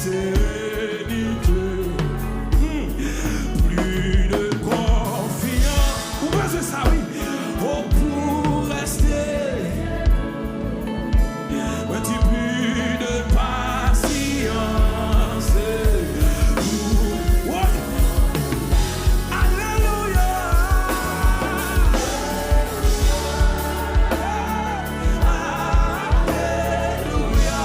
Plus de confiance. Ou bien c'est ça, oui. Oh, pour rester. Mais tu plus de patience. Ouais. Alléluia. Alléluia.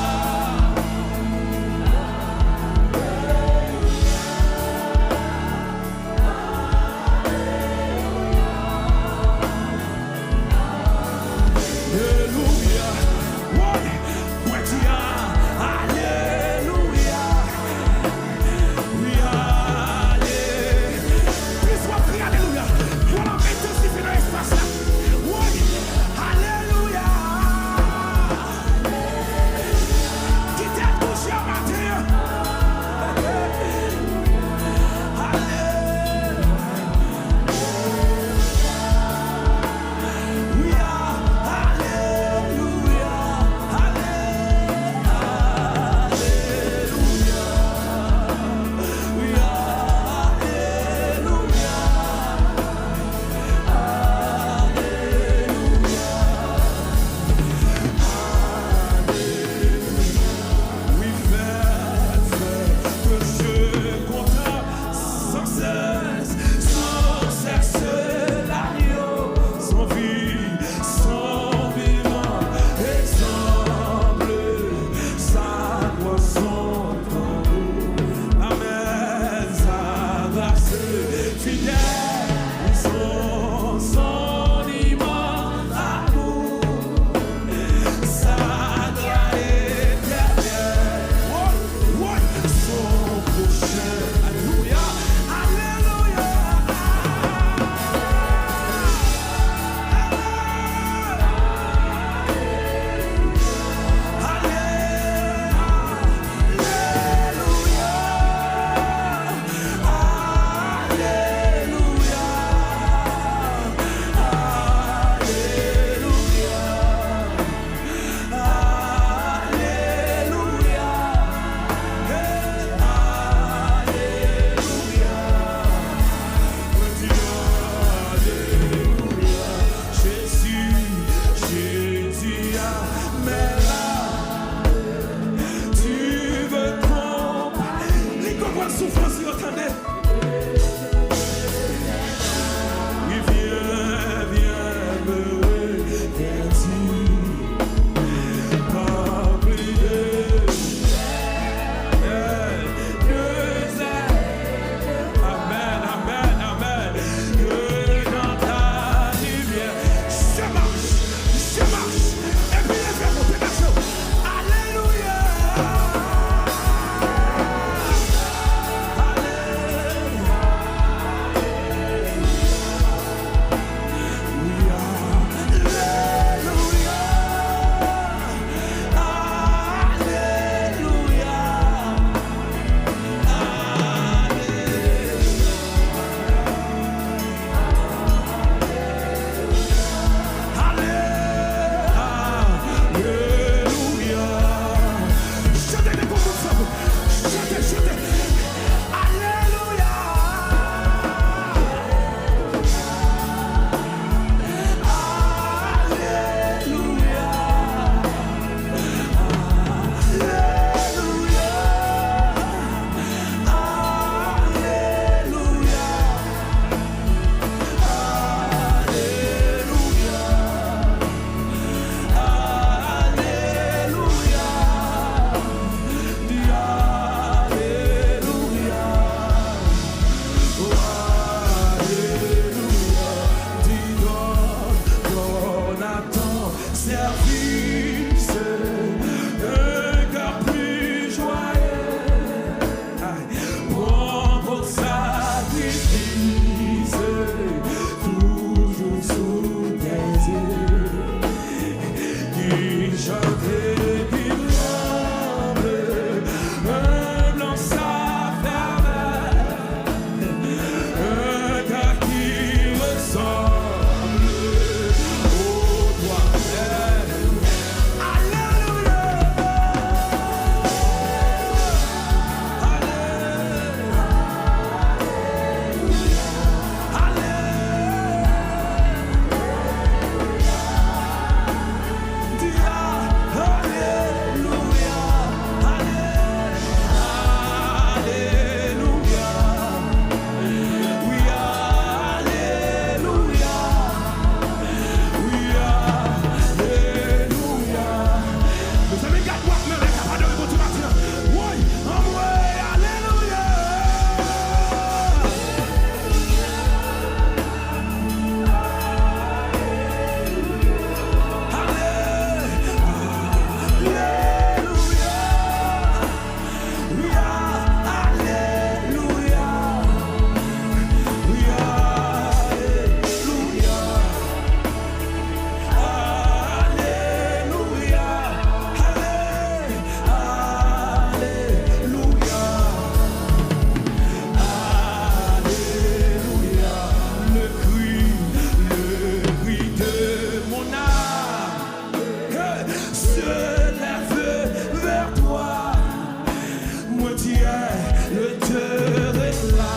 tu es, le cœur est là.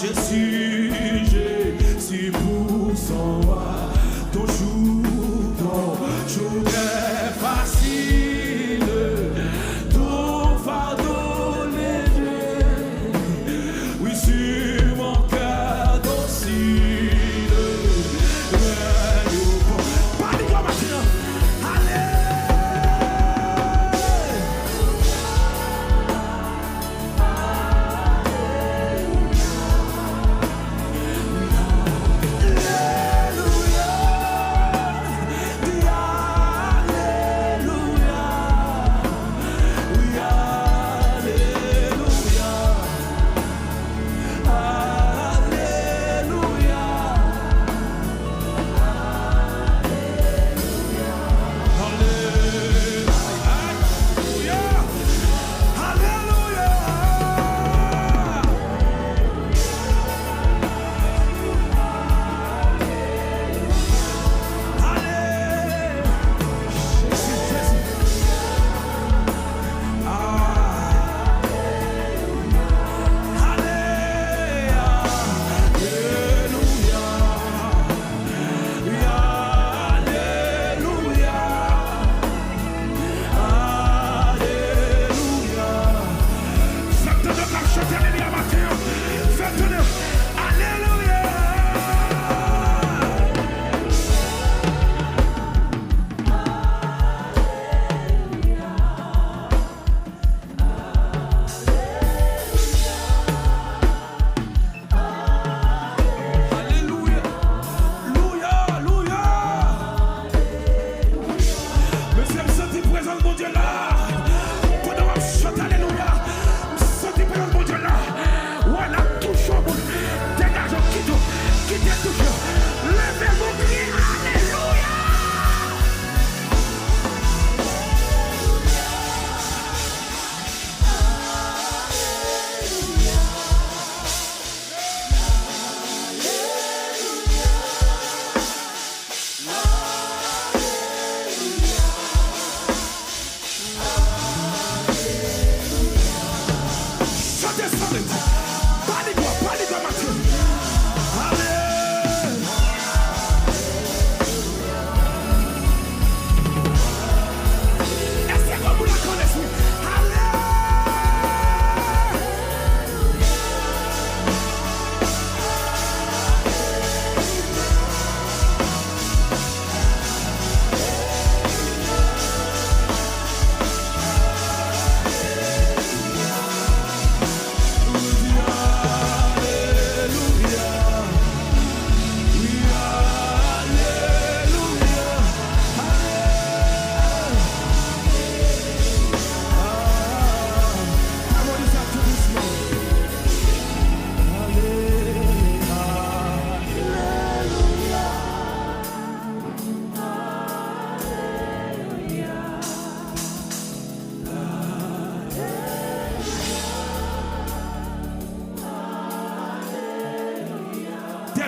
Jésus, Jésus pour son roi. Ton jour est facile, ton fardeau léger. Oui, sur mon cœur docile. Parlez-moi maintenant. Allez!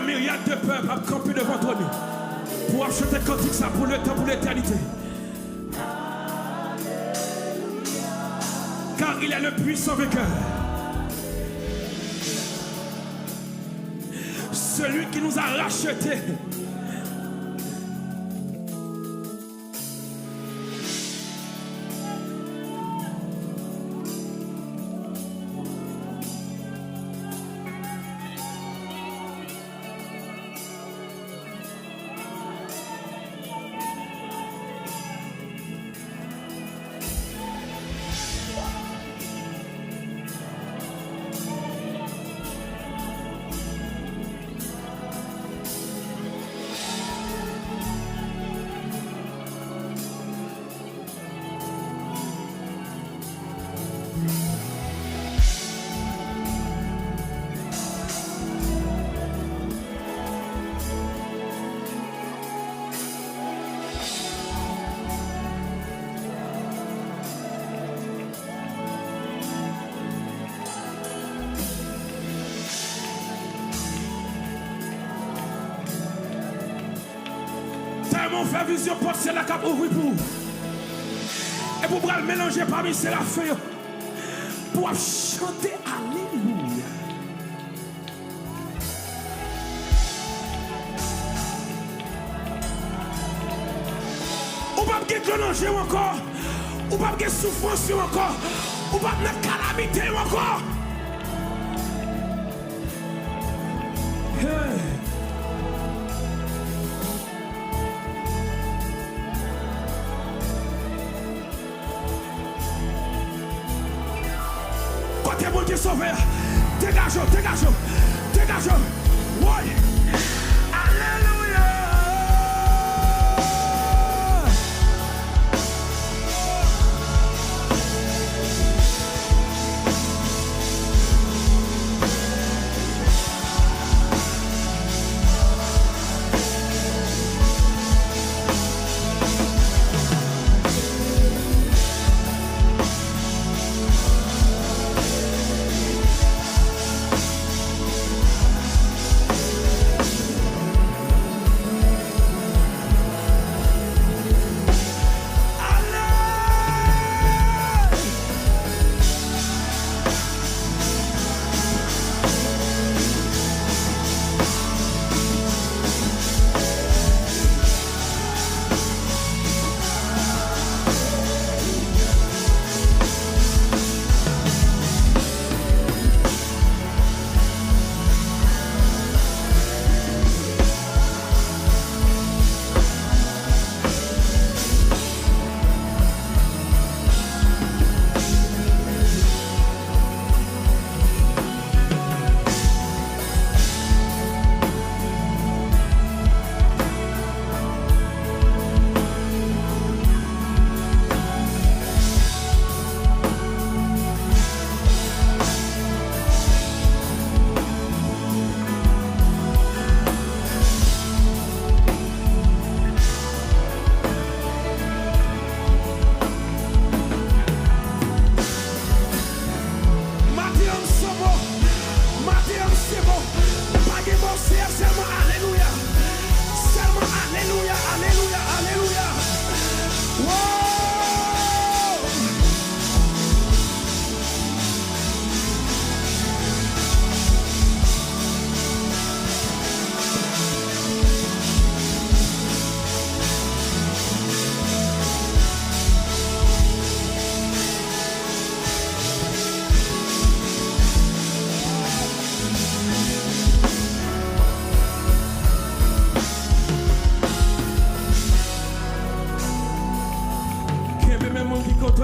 Myriades de peuples à camper devant toi pour acheter cantique ça pour le temps, pour l'éternité. Car il est le puissant vainqueur. Celui qui nous a rachetés. Mon frère vision porte c'est la cape ouvrir pour. Et pour le mélanger parmi ces la feuille. Pour vous chantez Alléluia. Ou pas de danger encore. Ou pas de souffrance encore. Ou pas de calamité encore. Hey. Côté bon Dieu sauveur. Dégageons, dégageons, dégageons. Oui. Alléluia.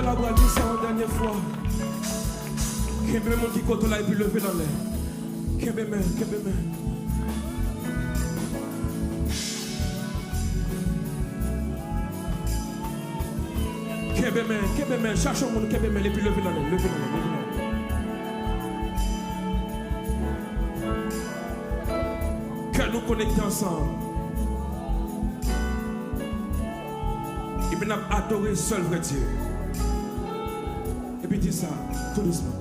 La voix dit ça une dernière fois. Qu'il y a qui côté là et puis lever dans l'air. Qu'il y a même. Qu'il cherchons mon qu'il et puis lever dans l'air. Que nous connectons ensemble. Et puis nous adorer seul vrai Dieu. Et puis dis ça, tout doucement.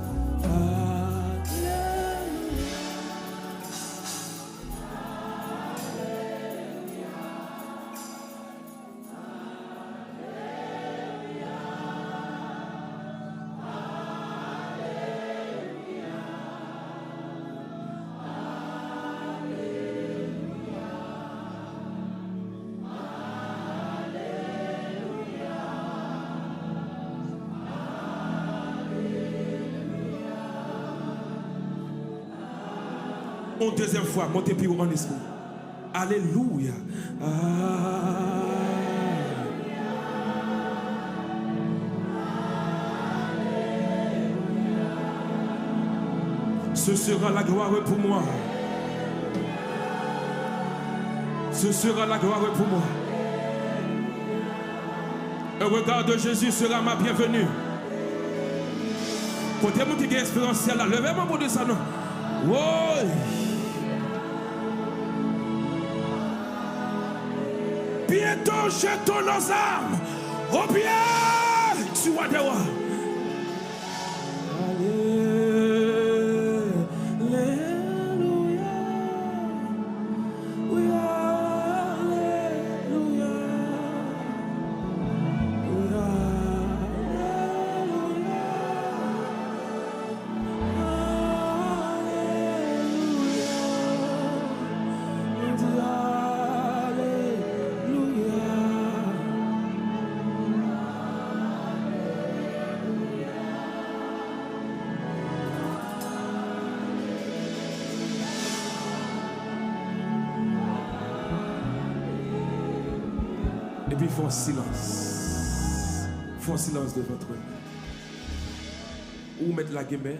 Une deuxième fois, montez plus haut en esprit. Alléluia. Ce sera la gloire pour moi. Ce sera la gloire pour moi. Le regard de Jésus sera ma bienvenue. Côté mon qui espérance là, levez-moi pour dire ça non. Oui. Bientôt jetons nos armes au pied du roi des rois. puis font silence. Font silence de votre Ou mettre la guimée.